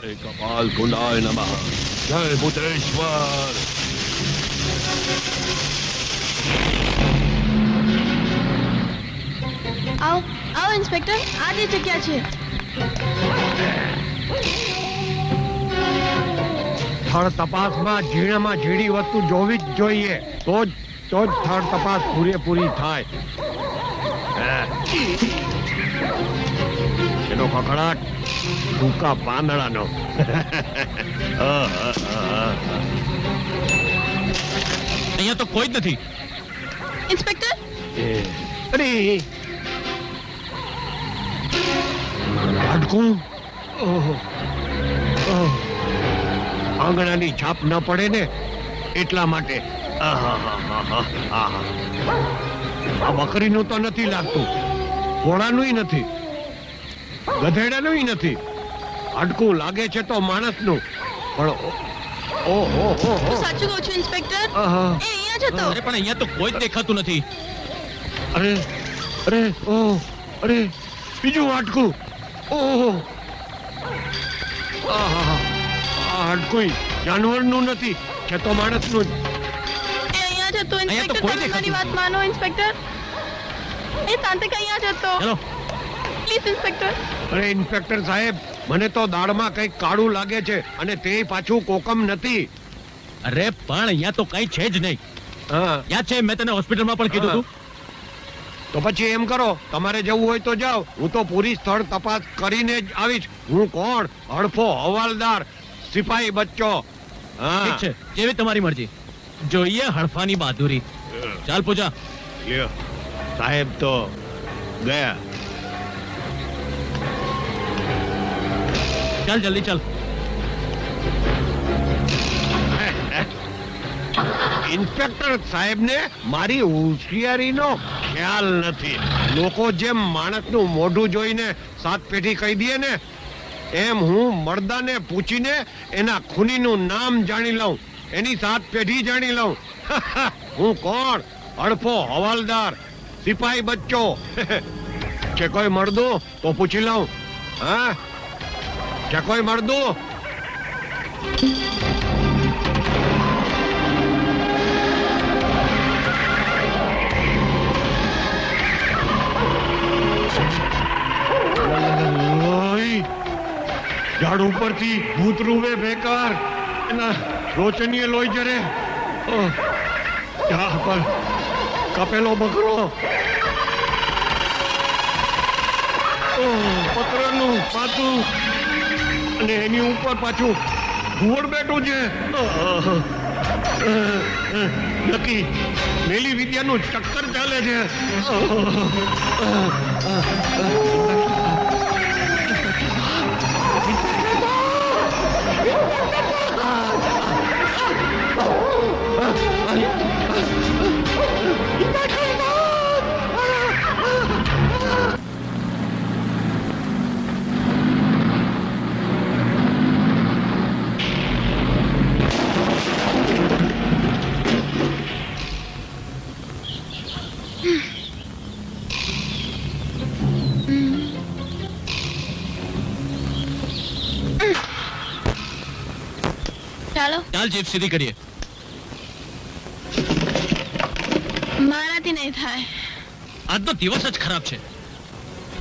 श्री कपाल कुंडाय नमः। जय भूतेश्वर। आओ आओ इंस्पेक्टर, આ તે જગ્યા છે। સ્થળ તપાસમાં ઝીણામાં ઝીણી વસ્તુ જોવી જ જોઈએ, તો જ સ્થળ તપાસ પૂરેપૂરી થાય। એનો કકડાટ ટૂંકા પાંદડાનો। અહીંયા તો કોઈ જ નથી। इंस्पेक्टर અરે હાડકું, આંગણાની છાપ ન પડે ને એટલા માટે। આ બકરીનું તો નથી લાગતું, ઘોડાનું નથી, ગધેડાનું નથી, હાડકું લાગે છે તો માણસનું। પણ ઓહો હું સાચું કહું છું ઇન્સ્પેક્ટર, એ અહીંયા જ હતો। અરે પણ અહીંયા તો કોઈ જ દેખાતું નથી। અરે અરે ઓહ અરે બીજું હાડકું, ઓહો આ હાડકું જાનવરનું નથી, છે તો માણસનું જ। એ અહીંયા જ હતો અહીંયા તો ઇન્સ્પેક્ટર, કોઈ તમે દેખાતું મારી વાત માનો ઇન્સ્પેક્ટર, એ તાંત્રિક અહીંયા જ હતો। ચલો પ્લીઝ ઇન્સ્પેક્ટર। અરે ઇન્સ્પેક્ટર સાહેબ, મને તો દાળમાં કંઈક કાળું લાગે છે, અને તે પાછું કોકમ નથી। અરે પણ અહીંયા તો કઈ છે જ નહીં। હા યાદ છે મેં તને હોસ્પિટલમાં પણ કીધું હતું। તો પછી એમ કરો, તમારે જવું હોય તો જાઓ, હું તો પૂરી સ્થળ તપાસ કરીને જ આવીશ। હું કોણ? હડફો હવાલદાર, સિપાહી બચ્ચો। ઠીક છે, જેવી તમારી મરજી। જોઈએ હડફાની બહાદુરી। ચાલ પૂજા। લ્યો, સાહેબ તો ગયા। ચાલ જલ્દી ચાલ। ઇન્સ્પેક્ટર સાહેબને મારી હોશિયારીનો ખ્યાલ નથી। લોકો જેમ માણસનું મોઢું જોઈને સાત પેઢી કહી દે ને, એમ હું મર્દાને પૂછીને એના ખૂનીનું નામ જાણી લઉં, એની સાત પેઢી જાણી લઉં। હું કોણ? હડફો હવાલદાર, સિપાહી બચ્ચો। છે કોઈ મર્દો તો પૂછી લઉં। હા, છે કોઈ મર્દો? ઝાડ ઉપરથી ભૂત રૂવે બેકાર, એના રોચનીય લોહી જરે। ત્યાં પર કાપેલો બકરો, પતરાનું પાતું, અને એની ઉપર પાછું ઘુવડ બેઠું છે। નક્કી મેલી વિદ્યાનું ચક્કર ચાલે છે। ચાલો ચાલ જીપ સીધી કરીએ। મારાથી નહીં થાય। આજનો દિવસ જ ખરાબ છે।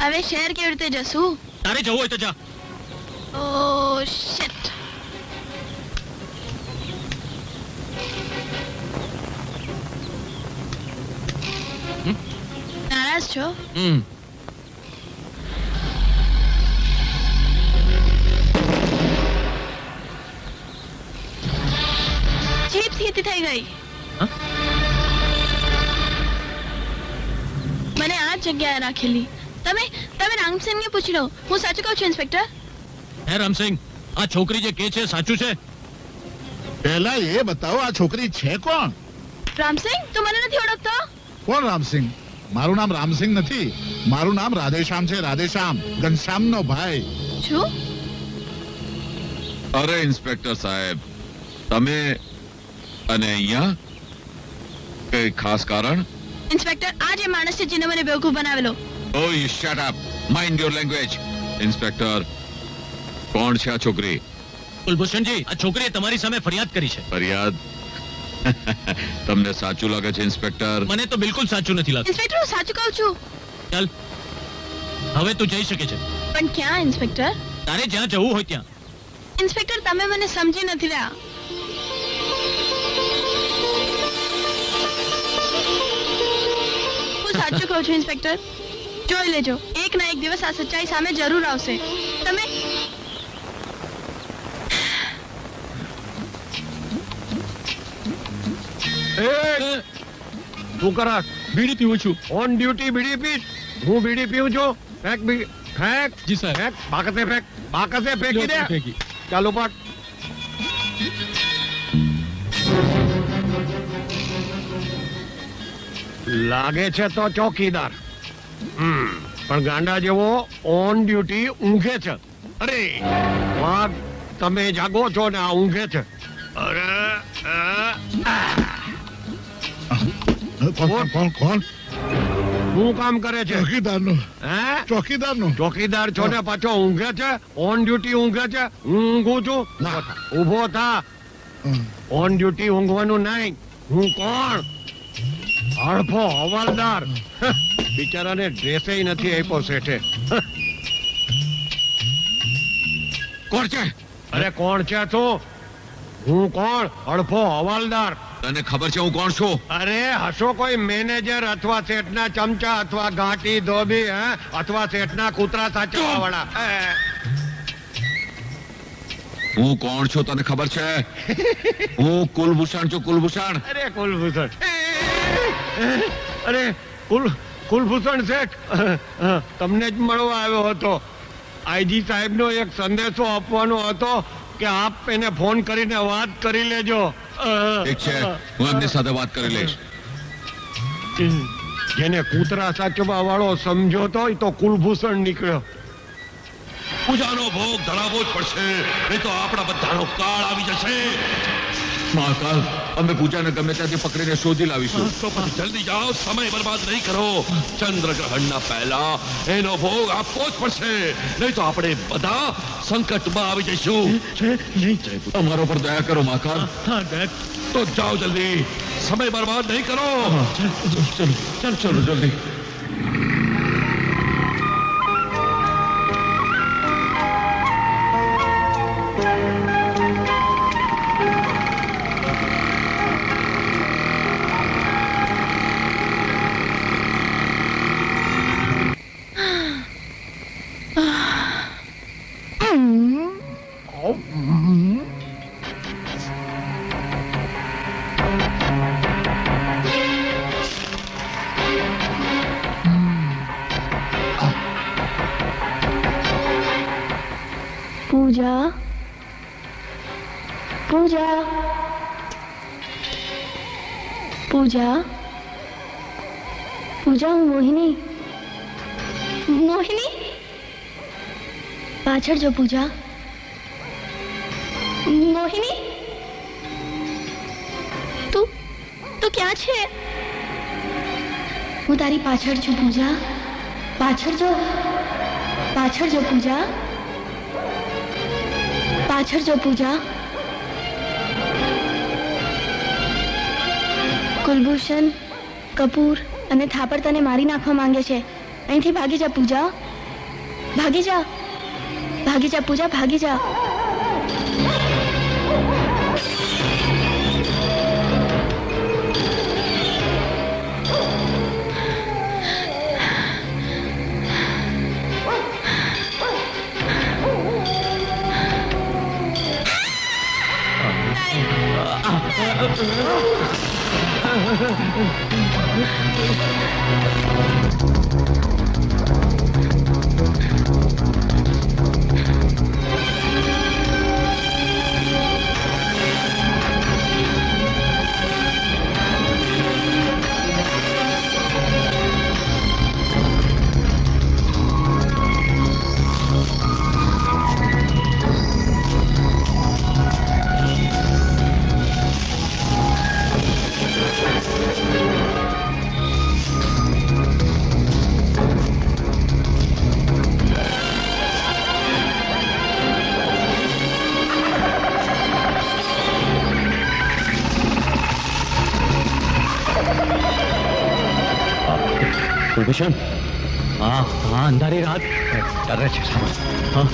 હવે શહેર કેવી રીતે જશું? તારે જવું હોય તો જા। ઓહ શિટ। નારાજ છો? જીપ ખેતી થઈ ગઈ। મને આ જગ્યાએ રાખેલી। તમે રામસિંહને પૂછી લો, હું સાચું કહું છું ઇન્સ્પેક્ટર। હે રામસિંહ, આ છોકરી જે કે છે સાચું છે? પહેલા એ બતાવો, આ છોકરી છે કોણ? રામસિંહ, તું મને નથી ઓળખતો? કોણ રામસિંહ? મારું નામ રામસિંહ નથી, મારું નામ રાધેશ્યામ છે। રાધેશ્યામ, ઘનશ્યામનો ભાઈ છું। અરે ઇન્સ્પેક્ટર સાહેબ, તમે અને અહીંયા કઈ ખાસ કારણ? ઇન્સ્પેક્ટર, આ જે માણસ છે જેને મને બેવકૂફ બનાવેલો। Oh, you shut up. Mind your language. Inspector, કોણ છે આ છોકરી? કુલભૂષણજી, આ છોકરીએ તમારી સામે ફરિયાદ કરી છે. ફરિયાદ? તમને સાચું લાગે છે ઇન્સ્પેક્ટર? મને તો બિલકુલ સાચું નથી લાગતું. ઇન્સ્પેક્ટર હું સાચું કહું છું. ચાલ, હવે તું જઈ શકે છે. પણ ક્યાં ઇન્સ્પેક્ટર? તારે જ્યાં જવું હોય ત્યાં. ઇન્સ્પેક્ટર તમે મને સમજી નથી રહ્યા. હું સાચું કહું છું ઇન્સ્પેક્ટર. જોઈ લેજો, એક ના એક દિવસ આ સચ્ચાઈ સામે જરૂર આવશે. તમે તું કરા બીડી પીવું છું. ઓન ડ્યુટી બીડી પીશ? હું બીડી પીઉં છું? ફેંક બીડી, ફેંક. જી સાહેબ. ફેંક, બાકસે ફેંક, બાકસે ફેંકી દે. ફેંકી. ચાલો પાટ. લાગે છે તો ચોકીદાર, પણ ગાંડા જેવો ઓન ડ્યુટી ઊંઘે છે. અરે વાઘ, તમે જાગો છો ને આ ઊંઘે છે. અરે કોણ? શું કામ કરે છે? ચોકીદારનું. હે? ચોકીદારનું. ચોકીદાર છો ને પાછો ઊંઘે છે? ઓન ડ્યુટી ઊંઘે છે? હું ઊંઘું છું? ના. ઊભો થા. ઓન ડ્યુટી ઊંઘવાનું નહીં. હું કોણ? હળફો હવાલદાર. બિચારાને ડ્રેસે નથી આપ્યો શેઠે. કોણ છે? અરે કોણ છે તું? હું કોણ? હળફો હવાલદાર. તને ખબર છે હું કોણ છું? અરે હશો કોઈ મેનેજર અથવા શેઠના ચમચા અથવા ઘાટી ધોબી, હે? અથવા શેઠના કૂતરા સાચવવા વાળા. હું કોણ છું તને ખબર છે? હું કુલભૂષણ છું, કુલભૂષણ. અરે કુલભૂષણ, અરે કુલભૂષણ શેઠ, તમને જ મળવા આવ્યો હતો. આઈજી સાહેબનો એક સંદેશો આપવાનો હતો કે આપ એને ફોન કરીને વાત કરી લેજો. ઠીક છે, હું એમની સાથે વાત કરી લઈશ. જેને કૂતરા સાચવવા વાળો સમજોતો હોય તો કુલભૂષણ નીકળ્યો. પૂજાનો ભોગ ધરાવવો જ પડશે, નહીં તો આપણા બધાનો કાળ આવી જશે. મહાકાલ, અમે પૂજાને ગમે ત્યાંથી પકડીને શોધી લાવીશું. તો પછી જલ્દી જાઓ, સમય બરબાદ નહીં કરો. ચંદ્રગ્રહણના પહેલા એનો ભોગ આપવો જ પડશે, નહીં તો આપણે બધા સંકટમાં આવી જઈશું. અમારો પર દયા કરો મહાકાલ. હા દયા. તો જાઓ જલ્દી, સમય બરબાદ નહીં કરો. ચલો જલ્દી. પૂજા, પૂજા, પૂજા, પૂજા, હું મોહિની. મોહિની, પાછળ જો પૂજા. મોહિની, તું ક્યાં છે? હું તારી પાછળ છું પૂજા. પાછળ જો, પાછળ જો પૂજા. પાછળ જો પૂજા. કુલભૂષણ, કપૂર અને થાપડ તને મારી નાખવા માંગે છે. અહીંથી ભાગી જા પૂજા. ભાગી જા, ભાગી જા પૂજા, ભાગી જા. ભૂષણ હા હા અંધારી રાત ડરે છે હા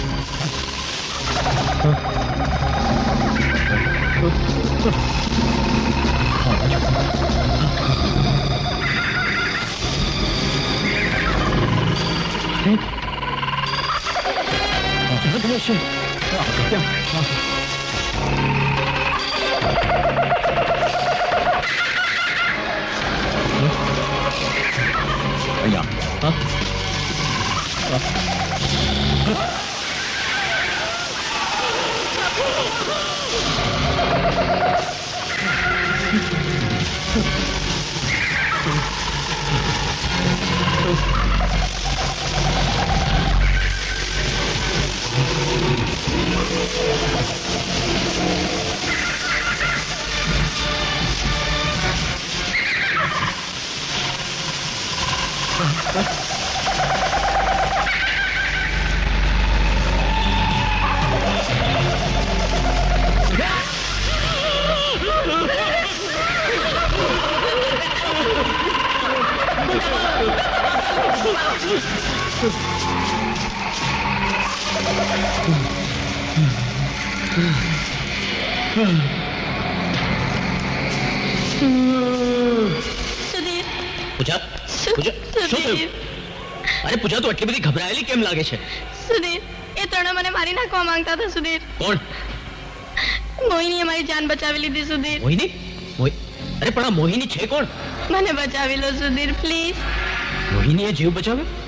સુધીર પૂજા પૂજા શું થયું અરે પૂજા તું આટલી બધી ઘબરાયેલી કેમ લાગે છે સુધીર એ ત્રણે મને મારી નાખવા માંગતા હતા સુધીર કોણ મોહિનીએ મારી જાન બચાવી લીધી સુધીર મોહિની અરે પણ આ મોહિની છે કોણ મને બચાવી લો સુધીર પ્લીઝ મોહિનીએ જીવ બચાવ્યો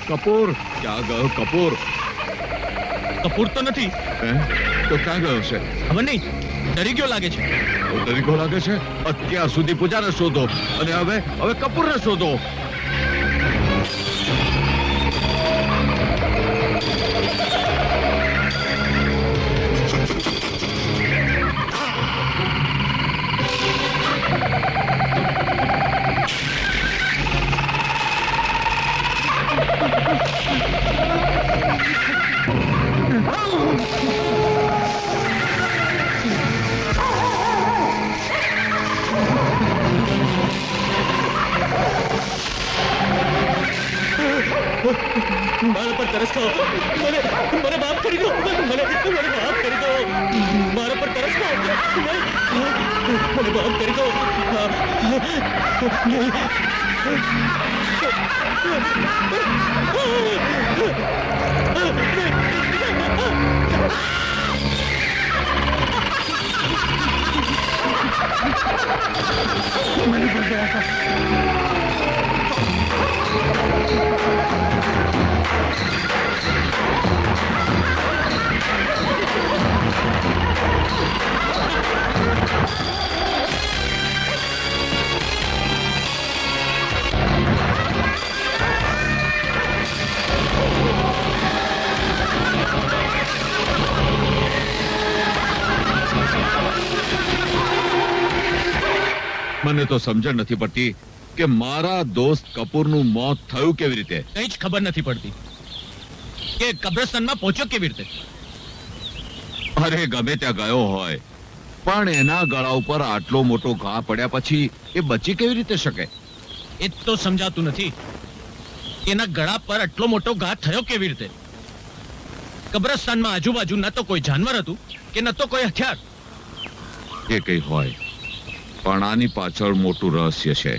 કપૂર ક્યાં ગયો કપૂર કપૂર તો નથી તો ક્યાં ગયો છે ખબર નહીં ડરી ગયો લાગે છે તરીકો લાગે છે અત્યાર સુધી પૂજાને શોધો અને હવે કપૂરને શોધો મારા પર તરસ ખાઓ મને માફ કરી દો મને માફ કરી દો મારા પર તરસ ખાઓ મને માફ કરી દો મને તો સમજણ નથી પડતી કે મારા દોસ્ત કપૂરનું મોત થયું કેવી રીતે કઈ જ ખબર નથી પડતી કે કબ્રસ્તાનમાં પહોંચ્યો કેવી રીતે અરે ગમે ત્યાં ગયો હોય પણ એના ગળા ઉપર આટલો મોટો ઘા પડ્યા પછી એ બચી કેવી રીતે શકે એ તો સમજાતું નથી એના ગળા પર આટલો મોટો ઘા થયો કેવી રીતે કબ્રસ્તાનમાં આજુબાજુ ન તો કોઈ જાનવર હતું કે ન તો કોઈ હથિયાર એ કઈ હોય પણ આની પાછળ મોટું રહસ્ય છે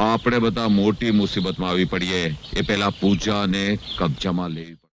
આપણે બધા મોટી મુસીબતમાં આવી પડીએ એ પહેલા પૂજાને કબજામાં લેવી